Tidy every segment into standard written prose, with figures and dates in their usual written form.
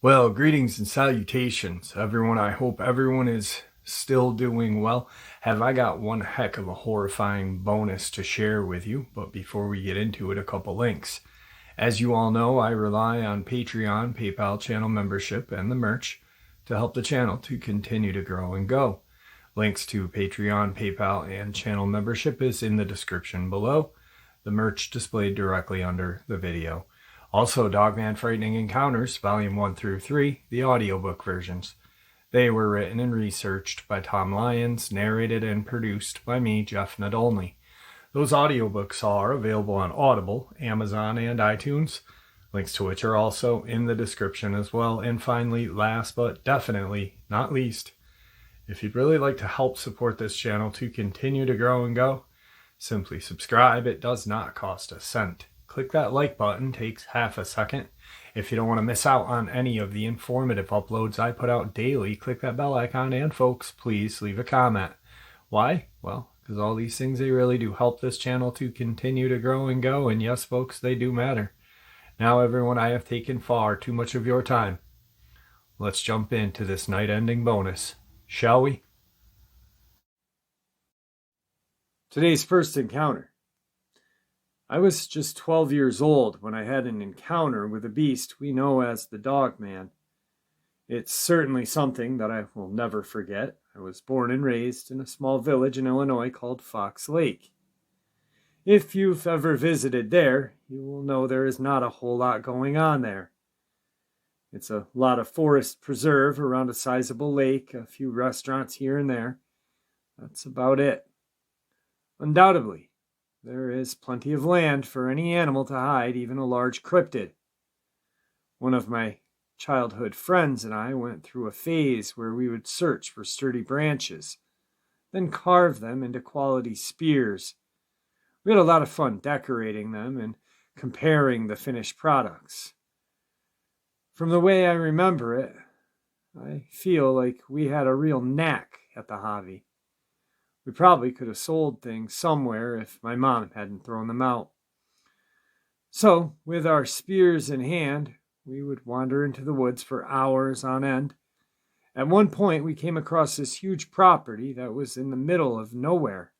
Well, greetings and salutations, everyone. I hope everyone is still doing well. I got one heck of a horrifying bonus to share with you, but before we get into it, a couple links. As you all know, I rely on Patreon, PayPal channel membership, and the merch to help the channel to continue to grow and go. Links to Patreon, PayPal, and channel membership is in the description below. The merch displayed directly under the video. Also, Dogman Frightening Encounters, Volume 1 through 3, the audiobook versions. They were written and researched by Tom Lyons, narrated and produced by me, Jeff Nadolny. Those audiobooks are available on Audible, Amazon, and iTunes, links to which are also in the description as well. And finally, last but definitely not least, if you'd really like to help support this channel to continue to grow and go, simply subscribe. It does not cost a cent. Click that like button, takes half a second. If you don't want to miss out on any of the informative uploads I put out daily, click that bell icon, and folks, please leave a comment. Why? Well, because all these things, they really do help this channel to continue to grow and go, and yes, folks, they do matter. Now, everyone, I have taken far too much of your time. Let's jump into this night-ending bonus, shall we? Today's first encounter. I was just 12 years old when I had an encounter with a beast we know as the Dogman. It's certainly something that I will never forget. I was born and raised in a small village in Illinois called Fox Lake. If you've ever visited there, you will know there is not a whole lot going on there. It's a lot of forest preserve around a sizable lake, a few restaurants here and there. That's about it. Undoubtedly, there is plenty of land for any animal to hide, even a large cryptid. One of my childhood friends and I went through a phase where we would search for sturdy branches, then carve them into quality spears. We had a lot of fun decorating them and comparing the finished products. From the way I remember it, I feel like we had a real knack at the hobby. We probably could have sold things somewhere if my mom hadn't thrown them out. So, with our spears in hand, we would wander into the woods for hours on end. At one point, we came across this huge property that was in the middle of nowhere.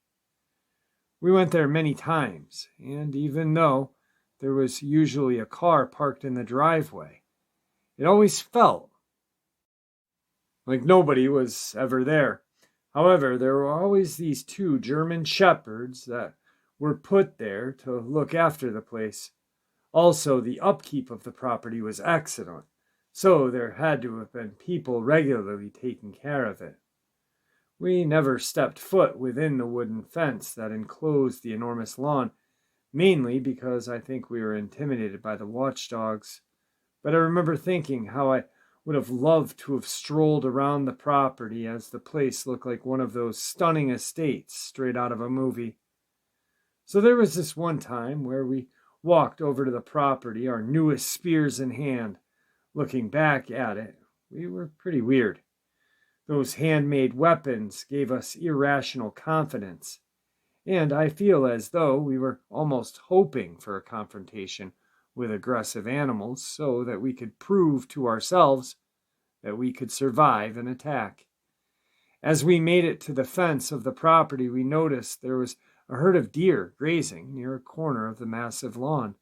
We went there many times, and even though there was usually a car parked in the driveway, it always felt like nobody was ever there. However, there were always these two German shepherds that were put there to look after the place. Also, the upkeep of the property was excellent, so there had to have been people regularly taking care of it. We never stepped foot within the wooden fence that enclosed the enormous lawn, mainly because I think we were intimidated by the watchdogs. But I remember thinking how I would have loved to have strolled around the property, as the place looked like one of those stunning estates straight out of a movie. So there was this one time where we walked over to the property, our newest spears in hand. Looking back at it, we were pretty weird. Those handmade weapons gave us irrational confidence, and I feel as though we were almost hoping for a confrontation with aggressive animals so that we could prove to ourselves that we could survive an attack. As we made it to the fence of the property, we noticed there was a herd of deer grazing near a corner of the massive lawn.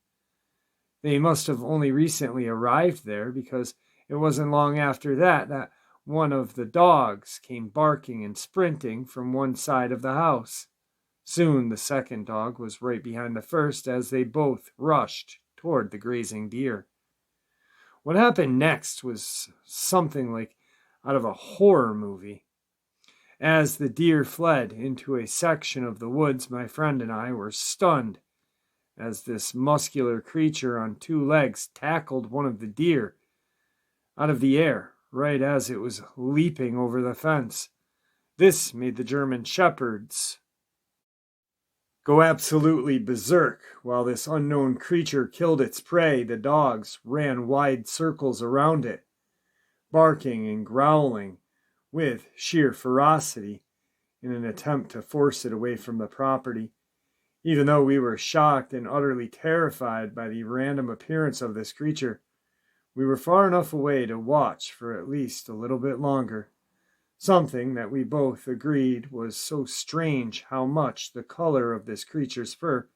They must have only recently arrived there, because it wasn't long after that one of the dogs came barking and sprinting from one side of the house. Soon the second dog was right behind the first as they both rushed toward the grazing deer. What happened next was something like out of a horror movie. As the deer fled into a section of the woods, my friend and I were stunned as this muscular creature on two legs tackled one of the deer out of the air right as it was leaping over the fence. This made the German shepherds go absolutely berserk. While this unknown creature killed its prey, the dogs ran wide circles around it, barking and growling with sheer ferocity in an attempt to force it away from the property. Even though we were shocked and utterly terrified by the random appearance of this creature, we were far enough away to watch for at least a little bit longer. Something that we both agreed was so strange how much the color of this creature's fur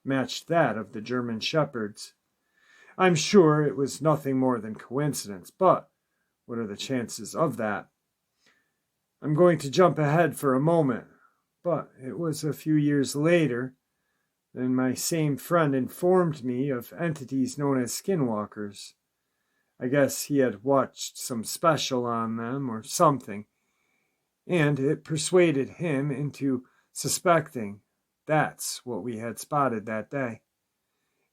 matched that of the German Shepherd's. I'm sure it was nothing more than coincidence, but what are the chances of that? I'm going to jump ahead for a moment, but it was a few years later then my same friend informed me of entities known as skinwalkers. I guess he had watched some special on them or something, and it persuaded him into suspecting that's what we had spotted that day.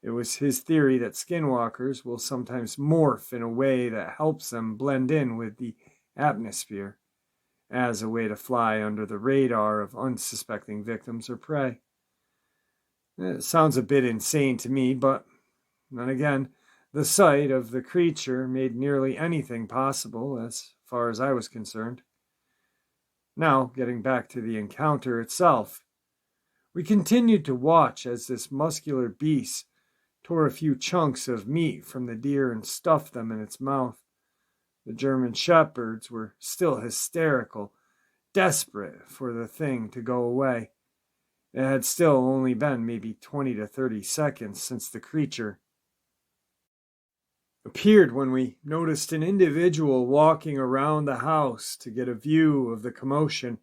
It was his theory that skinwalkers will sometimes morph in a way that helps them blend in with the atmosphere, as a way to fly under the radar of unsuspecting victims or prey. It sounds a bit insane to me, but then again, the sight of the creature made nearly anything possible as far as I was concerned. Now, getting back to the encounter itself, we continued to watch as this muscular beast tore a few chunks of meat from the deer and stuffed them in its mouth. The German Shepherds were still hysterical, desperate for the thing to go away. It had still only been maybe 20 to 30 seconds since the creature appeared when we noticed an individual walking around the house to get a view of the commotion.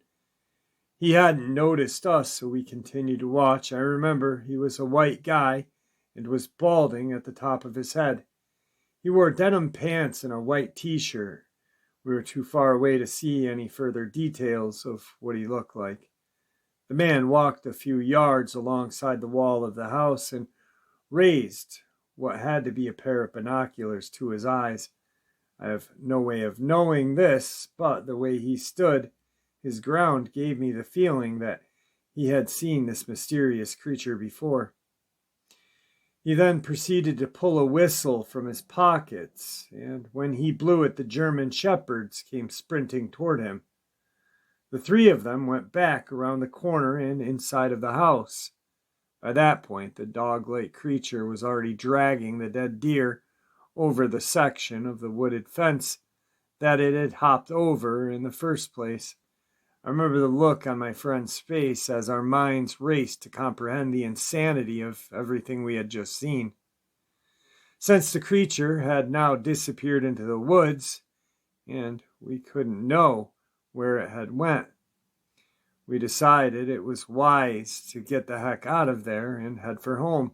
He hadn't noticed us, so we continued to watch. I remember he was a white guy and was balding at the top of his head. He wore denim pants and a white t-shirt. We were too far away to see any further details of what he looked like. The man walked a few yards alongside the wall of the house and raised what had to be a pair of binoculars to his eyes. I have no way of knowing this, but the way he stood his ground gave me the feeling that he had seen this mysterious creature before. He then proceeded to pull a whistle from his pockets, and when he blew it, the German Shepherds came sprinting toward him. The three of them went back around the corner and inside of the house. By that point, the dog-like creature was already dragging the dead deer over the section of the wooded fence that it had hopped over in the first place. I remember the look on my friend's face as our minds raced to comprehend the insanity of everything we had just seen. Since the creature had now disappeared into the woods, and we couldn't know where it had went, we decided it was wise to get the heck out of there and head for home.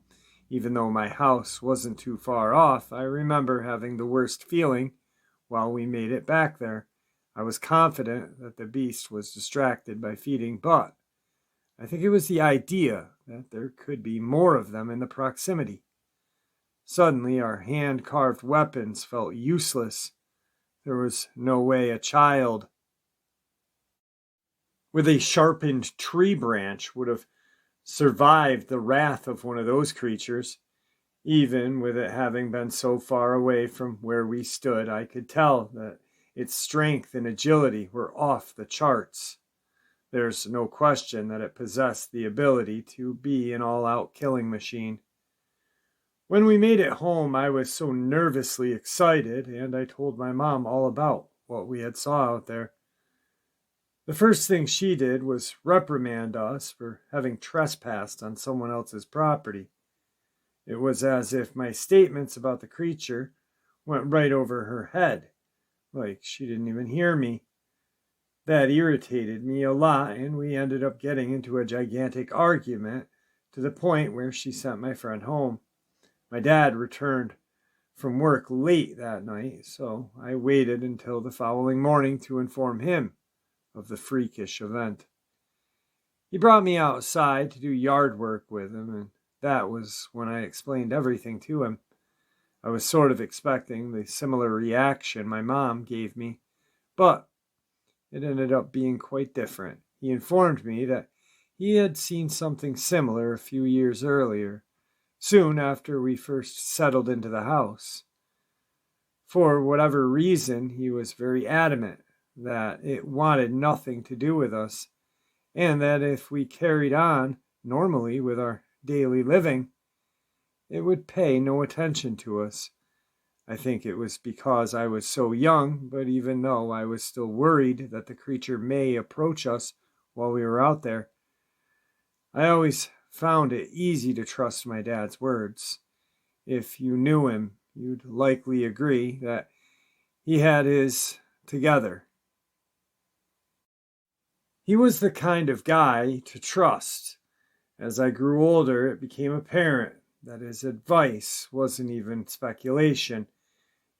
Even though my house wasn't too far off, I remember having the worst feeling while we made it back there. I was confident that the beast was distracted by feeding, but I think it was the idea that there could be more of them in the proximity. Suddenly, our hand-carved weapons felt useless. There was no way a child with a sharpened tree branch would have survived the wrath of one of those creatures. Even with it having been so far away from where we stood, I could tell that its strength and agility were off the charts. There's no question that it possessed the ability to be an all-out killing machine. When we made it home, I was so nervously excited, and I told my mom all about what we had saw out there. The first thing she did was reprimand us for having trespassed on someone else's property. It was as if my statements about the creature went right over her head, like she didn't even hear me. That irritated me a lot, and we ended up getting into a gigantic argument to the point where she sent my friend home. My dad returned from work late that night, so I waited until the following morning to inform him of the freakish event. He brought me outside to do yard work with him, and that was when I explained everything to him. I was sort of expecting the similar reaction my mom gave me, but it ended up being quite different. He informed me that he had seen something similar a few years earlier, soon after we first settled into the house. For whatever reason, he was very adamant that it wanted nothing to do with us, and that if we carried on normally with our daily living, it would pay no attention to us. I think it was because I was so young, but even though I was still worried that the creature may approach us while we were out there, I always found it easy to trust my dad's words. If you knew him, you'd likely agree that he had his together. He was the kind of guy to trust. As I grew older, it became apparent that his advice wasn't even speculation.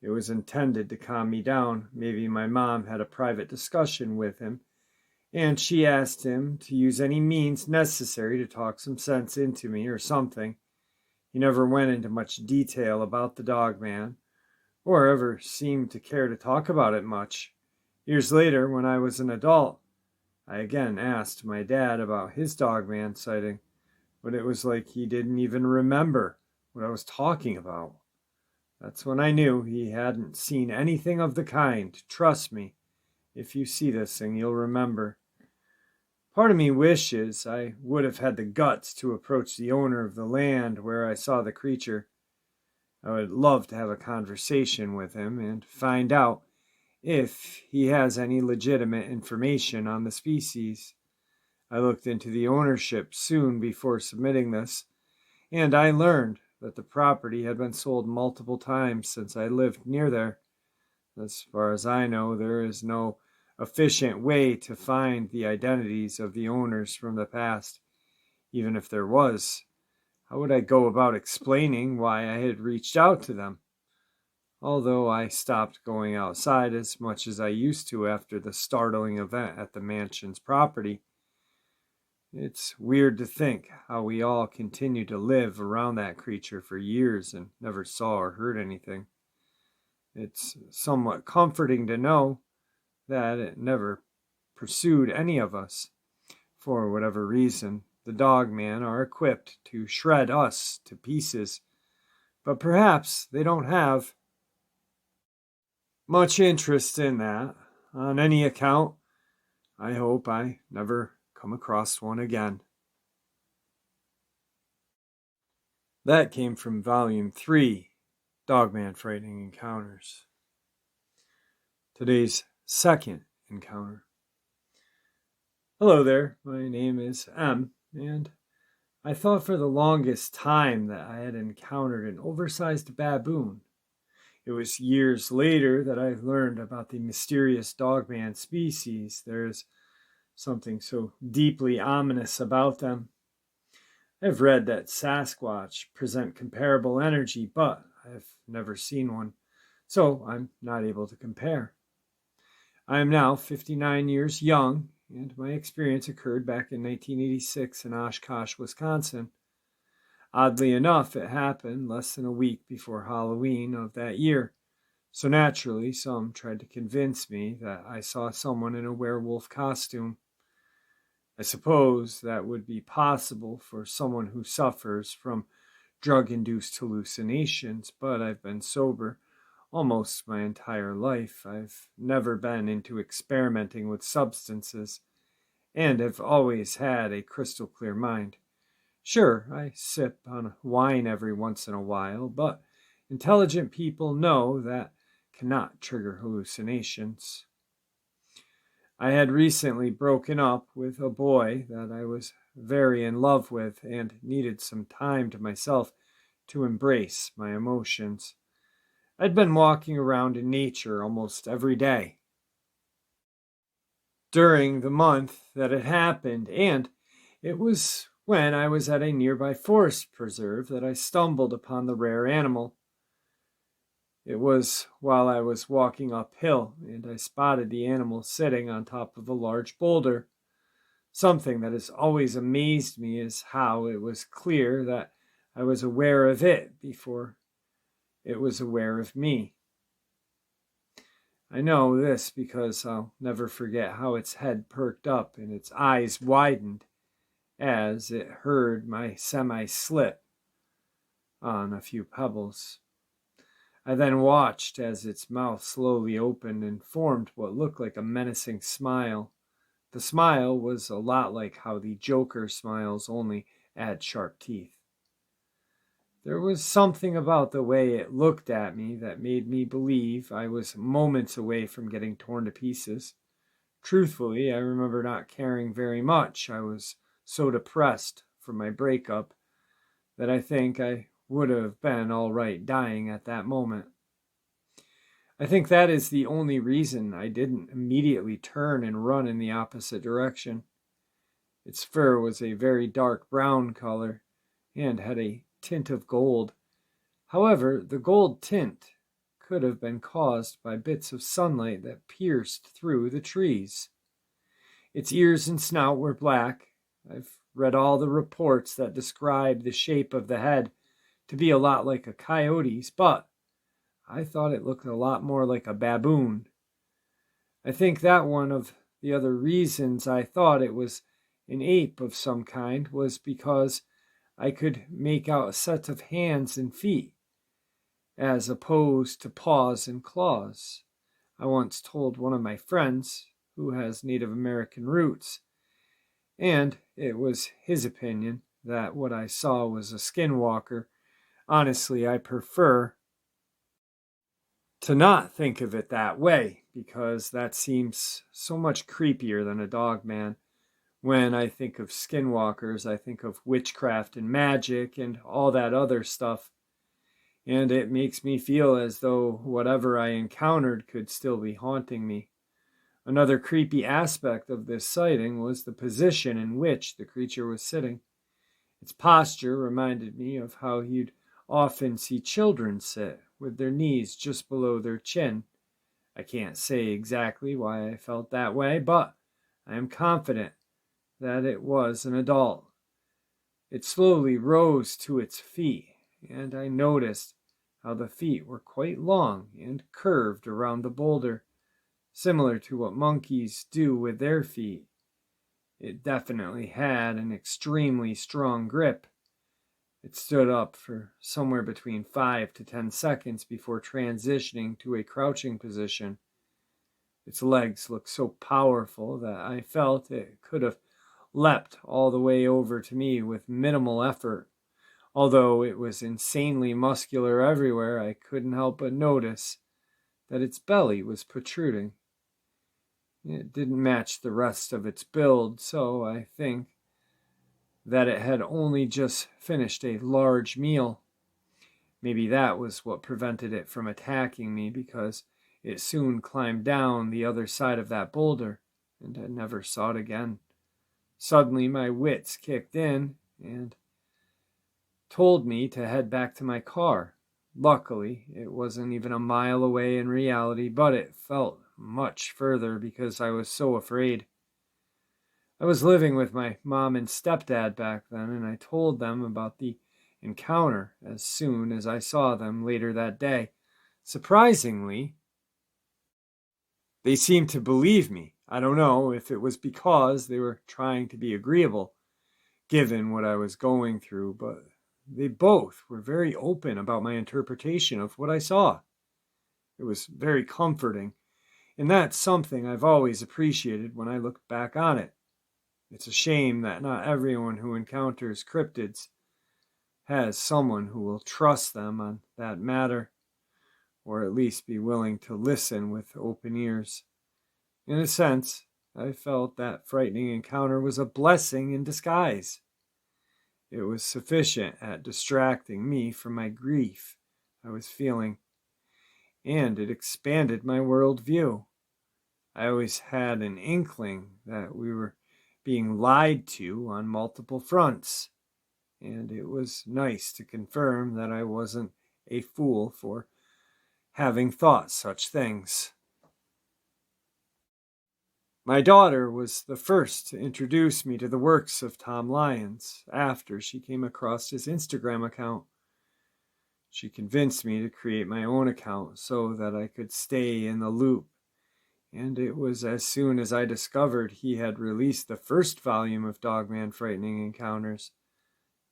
It was intended to calm me down. Maybe my mom had a private discussion with him, and she asked him to use any means necessary to talk some sense into me or something. He never went into much detail about the Dogman, or ever seemed to care to talk about it much. Years later, when I was an adult, I again asked my dad about his Dogman sighting, but it was like he didn't even remember what I was talking about. That's when I knew he hadn't seen anything of the kind. Trust me, if you see this thing, you'll remember. Part of me wishes I would have had the guts to approach the owner of the land where I saw the creature. I would love to have a conversation with him and find out if he has any legitimate information on the species. I looked into the ownership soon before submitting this, and I learned that the property had been sold multiple times since I lived near there. As far as I know, there is no efficient way to find the identities of the owners from the past. Even if there was, how would I go about explaining why I had reached out to them? Although I stopped going outside as much as I used to after the startling event at the mansion's property, it's weird to think how we all continued to live around that creature for years and never saw or heard anything. It's somewhat comforting to know that it never pursued any of us. For whatever reason, the Dogman are equipped to shred us to pieces, but perhaps they don't have much interest in that. On any account, I hope I never come across one again. That came from Volume 3, Dogman Frightening Encounters. Today's second encounter. Hello there, my name is M, and I thought for the longest time that I had encountered an oversized baboon. It was years later that I learned about the mysterious Dogman species. There's something so deeply ominous about them. I've read that Sasquatch present comparable energy, but I've never seen one, so I'm not able to compare. I am now 59 years young, and my experience occurred back in 1986 in Oshkosh, Wisconsin. Oddly enough, it happened less than a week before Halloween of that year, so naturally some tried to convince me that I saw someone in a werewolf costume. I suppose that would be possible for someone who suffers from drug-induced hallucinations, but I've been sober almost my entire life. I've never been into experimenting with substances, and have always had a crystal clear mind. Sure, I sip on wine every once in a while, but intelligent people know that cannot trigger hallucinations. I had recently broken up with a boy that I was very in love with and needed some time to myself to embrace my emotions. I'd been walking around in nature almost every day during the month that it happened, and it was when I was at a nearby forest preserve that I stumbled upon the rare animal. It was while I was walking uphill, and I spotted the animal sitting on top of a large boulder. Something that has always amazed me is how it was clear that I was aware of it before it was aware of me. I know this because I'll never forget how its head perked up and its eyes widened as it heard my semi-slip on a few pebbles. I then watched as its mouth slowly opened and formed what looked like a menacing smile. The smile was a lot like how the Joker smiles, only had sharp teeth. There was something about the way it looked at me that made me believe I was moments away from getting torn to pieces. Truthfully, I remember not caring very much. I was so depressed from my breakup that I think I would have been all right dying at that moment. I think that is the only reason I didn't immediately turn and run in the opposite direction. Its fur was a very dark brown color and had a tint of gold. However, the gold tint could have been caused by bits of sunlight that pierced through the trees. Its ears and snout were black. I've read all the reports that describe the shape of the head to be a lot like a coyote's, but I thought it looked a lot more like a baboon. I think that one of the other reasons I thought it was an ape of some kind was because I could make out a set of hands and feet, as opposed to paws and claws. I once told one of my friends, who has Native American roots, and it was his opinion that what I saw was a skinwalker. Honestly, I prefer to not think of it that way, because that seems so much creepier than a dogman. When I think of skinwalkers, I think of witchcraft and magic and all that other stuff. And it makes me feel as though whatever I encountered could still be haunting me. Another creepy aspect of this sighting was the position in which the creature was sitting. Its posture reminded me of how you'd often see children sit, with their knees just below their chin. I can't say exactly why I felt that way, but I am confident that it was an adult. It slowly rose to its feet, and I noticed how the feet were quite long and curved around the boulder, similar to what monkeys do with their feet. It definitely had an extremely strong grip. It stood up for somewhere between 5 to 10 seconds before transitioning to a crouching position. Its legs looked so powerful that I felt it could have leapt all the way over to me with minimal effort. Although it was insanely muscular everywhere, I couldn't help but notice that its belly was protruding. It didn't match the rest of its build, so I think that it had only just finished a large meal. Maybe that was what prevented it from attacking me, because it soon climbed down the other side of that boulder, and I never saw it again. Suddenly my wits kicked in and told me to head back to my car. Luckily, it wasn't even a mile away in reality, but it felt much further because I was so afraid. I was living with my mom and stepdad back then, and I told them about the encounter as soon as I saw them later that day. Surprisingly, they seemed to believe me. I don't know if it was because they were trying to be agreeable, given what I was going through, but they both were very open about my interpretation of what I saw. It was very comforting, and that's something I've always appreciated when I look back on it. It's a shame that not everyone who encounters cryptids has someone who will trust them on that matter, or at least be willing to listen with open ears. In a sense, I felt that frightening encounter was a blessing in disguise. It was sufficient at distracting me from my grief I was feeling, and it expanded my worldview. I always had an inkling that we were being lied to on multiple fronts, and it was nice to confirm that I wasn't a fool for having thought such things. My daughter was the first to introduce me to the works of Tom Lyons after she came across his Instagram account. She convinced me to create my own account so that I could stay in the loop, and it was as soon as I discovered he had released the first volume of Dogman Frightening Encounters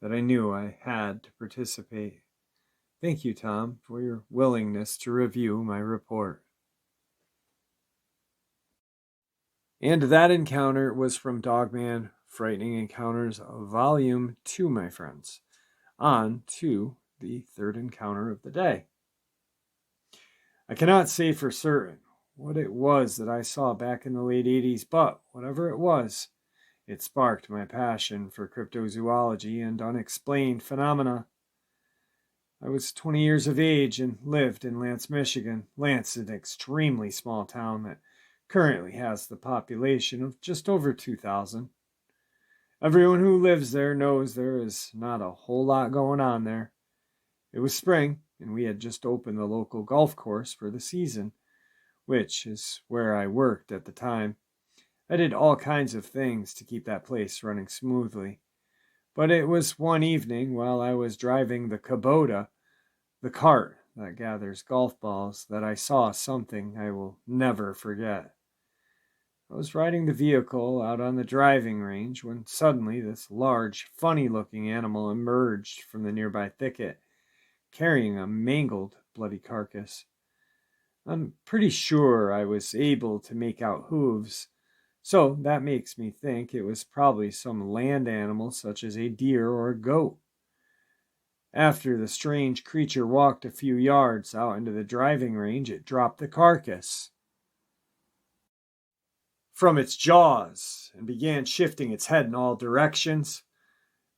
that I knew I had to participate. Thank you, Tom, for your willingness to review my report. And that encounter was from Dogman Frightening Encounters Volume 2, my friends. On to the third encounter of the day. I cannot say for certain what it was that I saw back in the late 80s, but whatever it was, it sparked my passion for cryptozoology and unexplained phenomena. I was 20 years of age and lived in Lance, Michigan. Lance is an extremely small town that currently has the population of just over 2,000. Everyone who lives there knows there is not a whole lot going on there. It was spring, and we had just opened the local golf course for the season, which is where I worked at the time. I did all kinds of things to keep that place running smoothly. But it was one evening while I was driving the Kubota, the cart that gathers golf balls, that I saw something I will never forget. I was riding the vehicle out on the driving range when suddenly this large, funny-looking animal emerged from the nearby thicket, carrying a mangled, bloody carcass. I'm pretty sure I was able to make out hooves, so that makes me think it was probably some land animal such as a deer or a goat. After the strange creature walked a few yards out into the driving range, it dropped the carcass from its jaws and began shifting its head in all directions.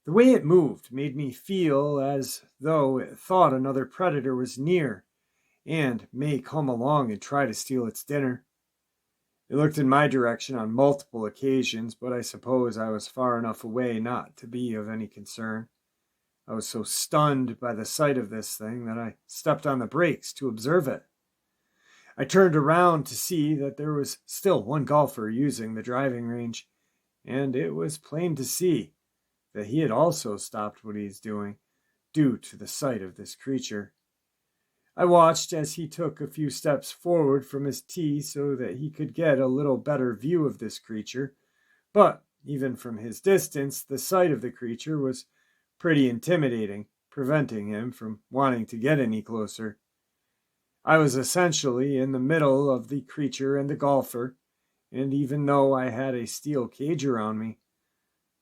The way it moved made me feel as though it thought another predator was near and may come along and try to steal its dinner. It looked in my direction on multiple occasions, but I suppose I was far enough away not to be of any concern. I was so stunned by the sight of this thing that I stepped on the brakes to observe it. I turned around to see that there was still one golfer using the driving range, and it was plain to see that he had also stopped what he was doing due to the sight of this creature. I watched as he took a few steps forward from his tee so that he could get a little better view of this creature, but even from his distance, the sight of the creature was pretty intimidating, preventing him from wanting to get any closer. I was essentially in the middle of the creature and the golfer, and even though I had a steel cage around me,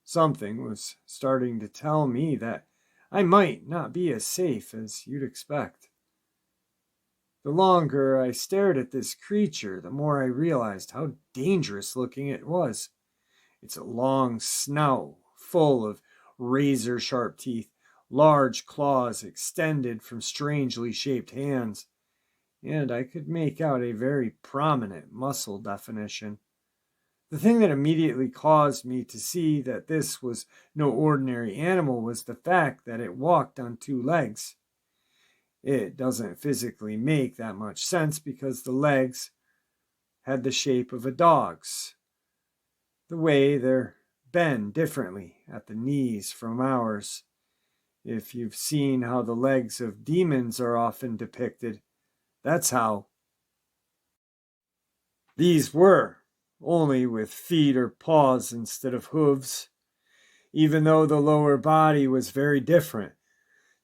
something was starting to tell me that I might not be as safe as you'd expect. The longer I stared at this creature, the more I realized how dangerous looking it was. Its long snout, full of razor-sharp teeth, large claws extended from strangely shaped hands, and I could make out a very prominent muscle definition. The thing that immediately caused me to see that this was no ordinary animal was the fact that it walked on two legs. It doesn't physically make that much sense because the legs had the shape of a dog's. The way they're bend differently at the knees from ours. If you've seen how the legs of demons are often depicted, that's how these were, only with feet or paws instead of hooves. Even though the lower body was very different,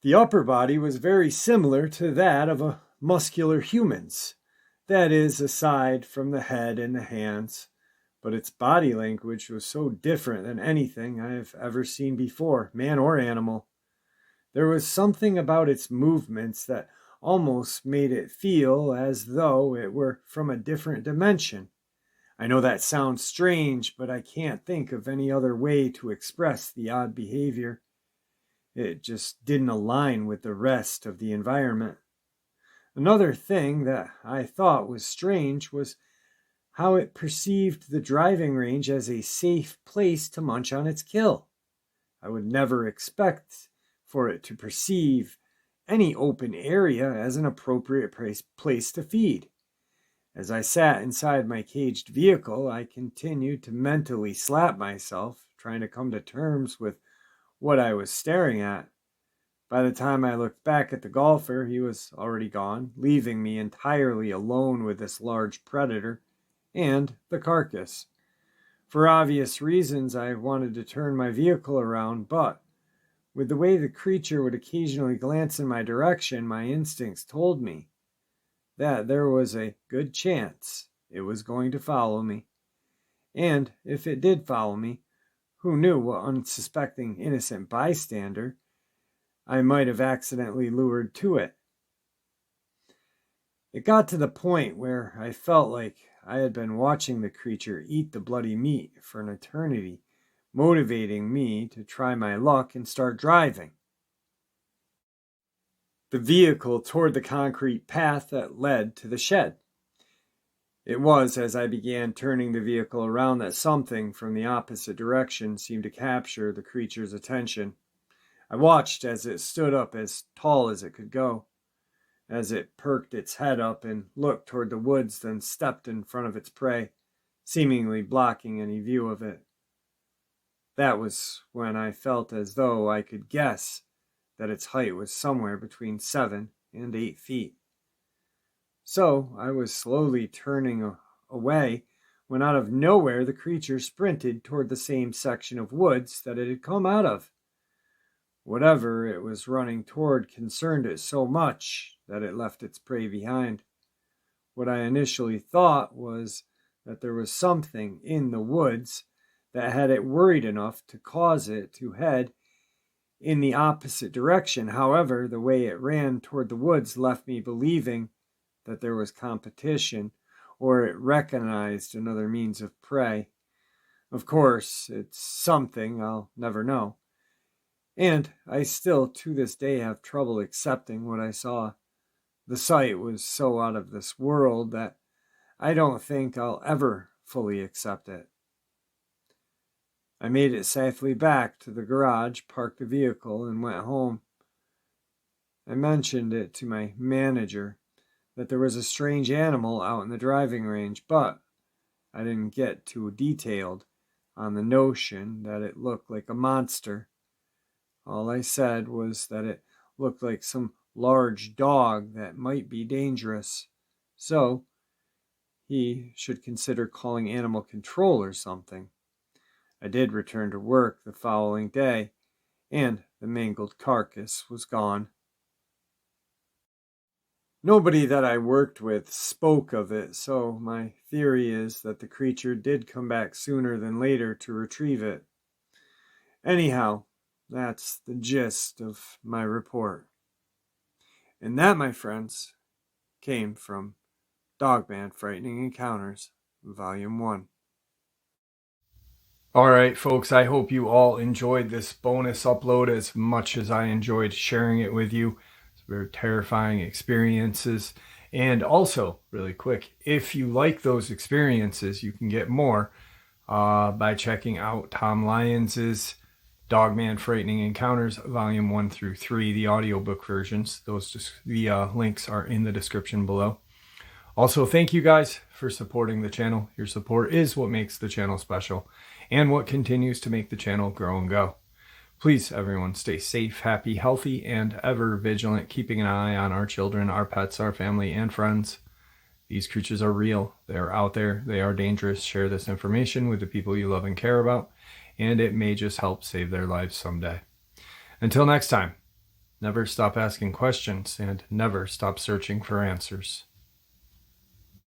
the upper body was very similar to that of a muscular human's. That is, aside from the head and the hands. But its body language was so different than anything I have ever seen before, man or animal. There was something about its movements that almost made it feel as though it were from a different dimension. I know that sounds strange, but I can't think of any other way to express the odd behavior. It just didn't align with the rest of the environment. Another thing that I thought was strange was how it perceived the driving range as a safe place to munch on its kill. I would never expect for it to perceive any open area as an appropriate place to feed. As I sat inside my caged vehicle, I continued to mentally slap myself, trying to come to terms with what I was staring at. By the time I looked back at the golfer, he was already gone, leaving me entirely alone with this large predator and the carcass. For obvious reasons, I wanted to turn my vehicle around, but with the way the creature would occasionally glance in my direction, my instincts told me that there was a good chance it was going to follow me. And if it did follow me, Who knew what unsuspecting innocent bystander I might have accidentally lured to it? It got to the point where I felt like I had been watching the creature eat the bloody meat for an eternity, motivating me to try my luck and start driving the vehicle toward the concrete path that led to the shed. It was as I began turning the vehicle around that something from the opposite direction seemed to capture the creature's attention. I watched as it stood up as tall as it could go, as it perked its head up and looked toward the woods, then stepped in front of its prey, seemingly blocking any view of it. That was when I felt as though I could guess that its height was somewhere between 7 and 8 feet. So I was slowly turning away when out of nowhere the creature sprinted toward the same section of woods that it had come out of. Whatever it was running toward concerned it so much that it left its prey behind. What I initially thought was that there was something in the woods that had it worried enough to cause it to head in the opposite direction. However, the way it ran toward the woods left me believing that there was competition, or it recognized another means of prey. Of course, it's something I'll never know. And I still, to this day, have trouble accepting what I saw. The sight was so out of this world that I don't think I'll ever fully accept it. I made it safely back to the garage, parked the vehicle, and went home. I mentioned it to my manager that there was a strange animal out in the driving range, but I didn't get too detailed on the notion that it looked like a monster. All I said was that it looked like some large dog that might be dangerous, so he should consider calling animal control or something. I did return to work the following day, and the mangled carcass was gone. Nobody that I worked with spoke of it, so my theory is that the creature did come back sooner than later to retrieve it. Anyhow, that's the gist of my report. And that, my friends, came from Dogman Frightening Encounters, Volume 1. All right, folks, I hope you all enjoyed this bonus upload as much as I enjoyed sharing it with you. It's very terrifying experiences. And also, really quick, if you like those experiences, you can get more by checking out Tom Lyons' Dogman Frightening Encounters, Volume 1 through 3, the audiobook versions. The links are in the description below. Also, thank you guys for supporting the channel. Your support is what makes the channel special and what continues to make the channel grow and go. Please, everyone, stay safe, happy, healthy, and ever vigilant, keeping an eye on our children, our pets, our family, and friends. These creatures are real. They are out there. They are dangerous. Share this information with the people you love and care about, and it may just help save their lives someday. Until next time, never stop asking questions and never stop searching for answers.